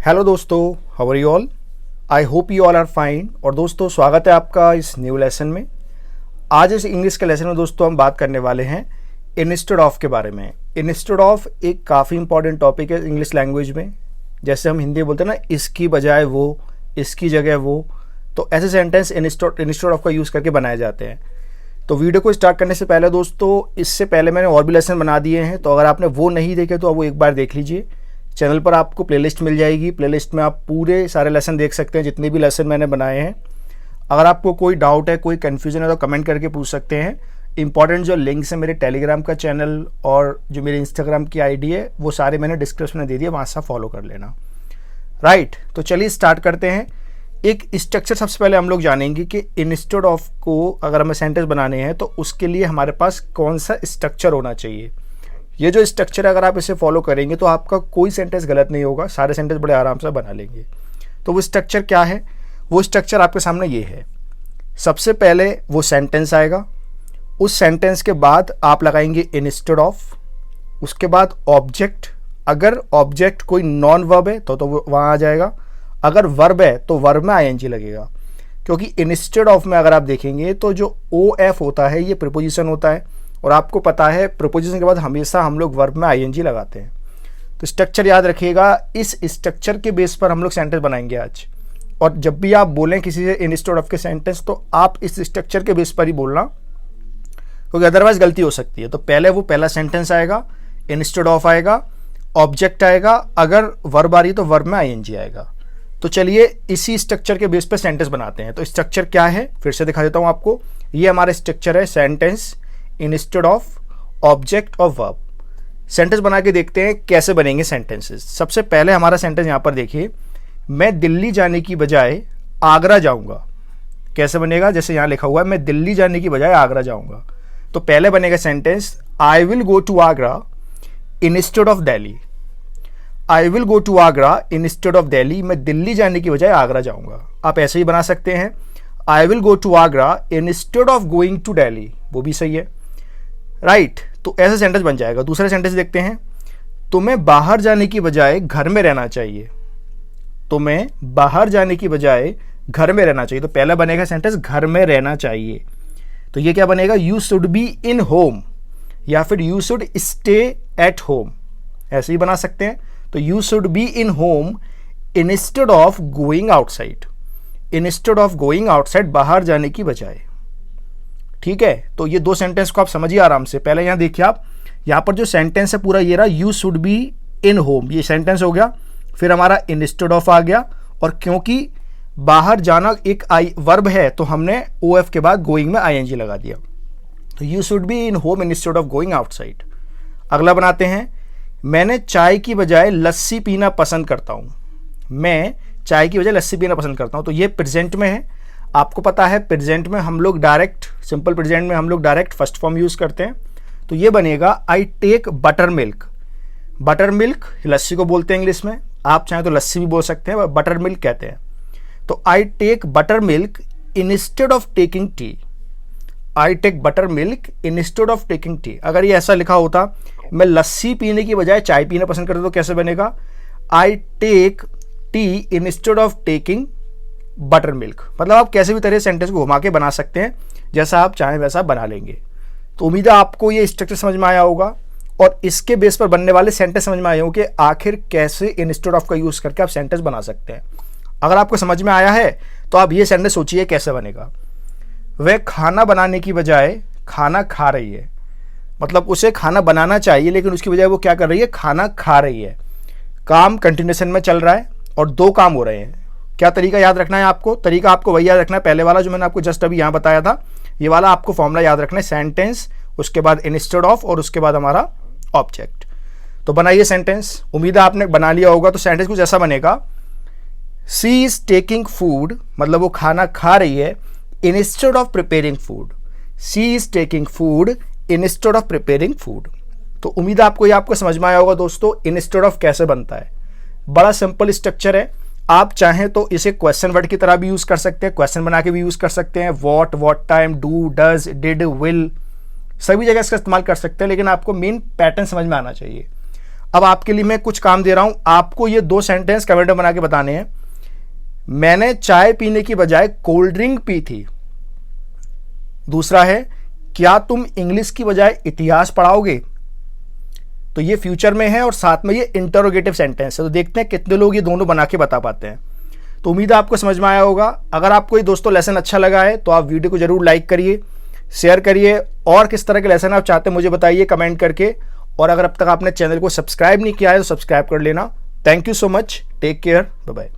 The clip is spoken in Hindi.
हेलो दोस्तों, how are you all. I hope you all are fine. और दोस्तों स्वागत है आपका इस न्यू लेसन में। आज इस इंग्लिश के लेसन में दोस्तों हम बात करने वाले हैं इंस्टेड ऑफ के बारे में। इंस्टेड ऑफ एक काफ़ी इंपॉर्टेंट टॉपिक है इंग्लिश लैंग्वेज में। जैसे हम हिंदी में बोलते हैं ना, इसकी बजाय वो, इसकी जगह वो, तो ऐसे सेंटेंस इंस्टेड ऑफ का यूज़ करके बनाए जाते हैं। तो वीडियो को स्टार्ट करने से पहले दोस्तों, इससे पहले मैंने और भी लेसन बना दिए हैं, तो अगर आपने वो नहीं देखे तो वो एक बार देख लीजिए। चैनल पर आपको प्लेलिस्ट मिल जाएगी। प्लेलिस्ट में आप पूरे सारे लेसन देख सकते हैं, जितने भी लेसन मैंने बनाए हैं। अगर आपको कोई डाउट है, कोई कन्फ्यूजन है तो कमेंट करके पूछ सकते हैं। इंपॉर्टेंट जो लिंक्स है मेरे टेलीग्राम का चैनल और जो मेरे इंस्टाग्राम की आईडी है, वो सारे मैंने डिस्क्रिप्शन में दे दिए, वहाँ से फॉलो कर लेना। राइट, तो चलिए स्टार्ट करते हैं। एक स्ट्रक्चर सबसे पहले हम लोग जानेंगे कि इंस्टेड ऑफ को अगर हमें सेंटेंस बनाने हैं तो उसके लिए हमारे पास कौन सा स्ट्रक्चर होना चाहिए। ये जो स्ट्रक्चर है, अगर आप इसे फॉलो करेंगे तो आपका कोई सेंटेंस गलत नहीं होगा, सारे सेंटेंस बड़े आराम से बना लेंगे। तो वो स्ट्रक्चर क्या है? वो स्ट्रक्चर आपके सामने ये है। सबसे पहले वो सेंटेंस आएगा, उस सेंटेंस के बाद आप लगाएंगे इंस्टेड ऑफ, उसके बाद ऑब्जेक्ट। अगर ऑब्जेक्ट कोई नॉन वर्ब है तो वो वहाँ आ जाएगा। अगर वर्ब है तो वर्ब में आईएनजी लगेगा, क्योंकि इंस्टेड ऑफ में अगर आप देखेंगे तो जो ओ एफ होता है ये प्रीपोजिशन होता है, और आपको पता है प्रीपोजिशन के बाद हमेशा हम लोग वर्ब में आईएनजी लगाते हैं। तो स्ट्रक्चर याद रखिएगा, इस स्ट्रक्चर के बेस पर हम लोग सेंटेंस बनाएंगे आज। और जब भी आप बोलें किसी से इंस्टेड ऑफ के सेंटेंस, तो आप इस स्ट्रक्चर के बेस पर ही बोलना, क्योंकि अदरवाइज गलती हो सकती है। तो पहले वो पहला सेंटेंस आएगा, इंस्टेड ऑफ आएगा, ऑब्जेक्ट आएगा, अगर वर्ब आ रही है तो वर्ब में आईएनजी आएगा। तो चलिए इसी स्ट्रक्चर के बेस पर सेंटेंस बनाते हैं। तो स्ट्रक्चर क्या है फिर से दिखा देता हूँ आपको। ये हमारा स्ट्रक्चर है, सेंटेंस, इंस्टेड ऑफ, ऑब्जेक्ट और वर्ब। सेंटेंस बना के देखते हैं कैसे बनेंगे सेंटेंसेस। सबसे पहले हमारा सेंटेंस यहाँ पर देखिए, मैं दिल्ली जाने की बजाय आगरा जाऊँगा। कैसे बनेगा? जैसे यहाँ लिखा हुआ है, मैं दिल्ली जाने की बजाय आगरा जाऊँगा। तो पहले बनेगा sentence, I will go to Agra instead of Delhi. I will go to Agra instead of Delhi. मैं दिल्ली जाने की बजाय आगरा जाऊँगा। आप ऐसे ही बना सकते हैं, I will go to Agra instead of going to Delhi, वो भी सही है। राइट, तो ऐसा सेंटेंस बन जाएगा। दूसरा सेंटेंस देखते हैं, तुम्हें बाहर जाने की बजाय घर में रहना चाहिए। तुम्हें बाहर जाने की बजाय घर में रहना चाहिए। तो पहला बनेगा सेंटेंस, घर में रहना चाहिए। तो ये क्या बनेगा? You should be in home, या फिर you should stay at home, ऐसे ही बना सकते हैं। तो you should be in home instead of going outside. Instead of going outside, बाहर जाने की बजाय। ठीक है, तो ये दो सेंटेंस को आप समझिए आराम से। पहले यहाँ देखिए आप, यहाँ पर जो सेंटेंस है पूरा ये रहा, you should be in home, ये सेंटेंस हो गया। फिर हमारा इंस्टेड ऑफ आ गया, और क्योंकि बाहर जाना एक वर्ब है तो हमने ओ एफ के बाद गोइंग में आईएनजी लगा दिया। तो you should be in home instead of going outside. अगला बनाते हैं, मैंने चाय की बजाय लस्सी पीना पसंद करता हूँ। मैं चाय की बजाय लस्सी पीना पसंद करता हूँ। तो ये प्रेजेंट में है। आपको पता है प्रेजेंट में हम लोग डायरेक्ट, सिंपल प्रेजेंट में हम लोग डायरेक्ट फर्स्ट फॉर्म यूज़ करते हैं। तो ये बनेगा, I take butter milk. Butter milk लस्सी को बोलते हैं इंग्लिश में, आप चाहें तो लस्सी भी बोल सकते हैं, बटर मिल्क कहते हैं। तो I take butter milk instead of taking tea. I take butter milk instead of taking tea. अगर ये ऐसा लिखा होता, मैं लस्सी पीने की बजाय चाय पीना पसंद करता, तो कैसे बनेगा? I take tea instead of taking butter milk. मतलब आप कैसे भी तरह सेंटेंस को घुमा के बना सकते हैं, जैसा आप चाहें वैसा बना लेंगे। तो उम्मीद है आपको ये स्ट्रक्चर समझ में आया होगा, और इसके बेस पर बनने वाले सेंटेंस समझ में आए होंगे कि आखिर कैसे इंस्टेड ऑफ का यूज़ करके आप सेंटेंस बना सकते हैं। अगर आपको समझ में आया है तो आप ये सेंटेंस सोचिए कैसे बनेगा। वह खाना बनाने की बजाय खाना खा रही है। मतलब उसे खाना बनाना चाहिए, लेकिन उसकी बजाय वो क्या कर रही है? खाना खा रही है। काम कंटिन्यूएशन में चल रहा है और दो काम हो रहे हैं। क्या तरीका याद रखना है आपको? तरीका आपको वही याद रखना है, पहले वाला जो मैंने आपको जस्ट अभी यहाँ बताया था, ये वाला आपको फॉर्मूला याद रखना है। सेंटेंस, उसके बाद इंस्टेड ऑफ, और उसके बाद हमारा ऑब्जेक्ट। तो बनाइए सेंटेंस। उम्मीद है आपने बना लिया होगा। तो सेंटेंस कुछ ऐसा बनेगा, शी इज टेकिंग फूड, मतलब वो खाना खा रही है, instead of preparing food. She is taking food instead of preparing food. तो उम्मीद है आपको समझ में आया होगा दोस्तों, इंस्टेड ऑफ कैसे बनता है। बड़ा सिंपल स्ट्रक्चर है। आप चाहें तो इसे क्वेश्चन वर्ड की तरह भी यूज़ कर सकते हैं, क्वेश्चन बना के भी यूज़ कर सकते हैं। What time, do, does, did, will, सभी जगह इसका इस्तेमाल कर सकते हैं, लेकिन आपको मेन पैटर्न समझ में आना चाहिए। अब आपके लिए मैं कुछ काम दे रहा हूं, आपको ये 2 सेंटेंस कमेंट में बना के बताने हैं। मैंने चाय पीने की बजाय कोल्ड ड्रिंक पी थी। दूसरा है, क्या तुम इंग्लिश की बजाय इतिहास पढ़ाओगे? तो ये फ्यूचर में है और साथ में ये इंटरोगेटिव सेंटेंस है। तो देखते हैं कितने लोग ये दोनों बना के बता पाते हैं। तो उम्मीद है आपको समझ में आया होगा। अगर आपको ये दोस्तों लेसन अच्छा लगा है तो आप वीडियो को जरूर लाइक करिए, शेयर करिए, और किस तरह के लेसन आप चाहते हैं मुझे बताइए कमेंट करके। और अगर अब तक आपने चैनल को सब्सक्राइब नहीं किया है तो सब्सक्राइब कर लेना। Thank you so much, take care, bye bye.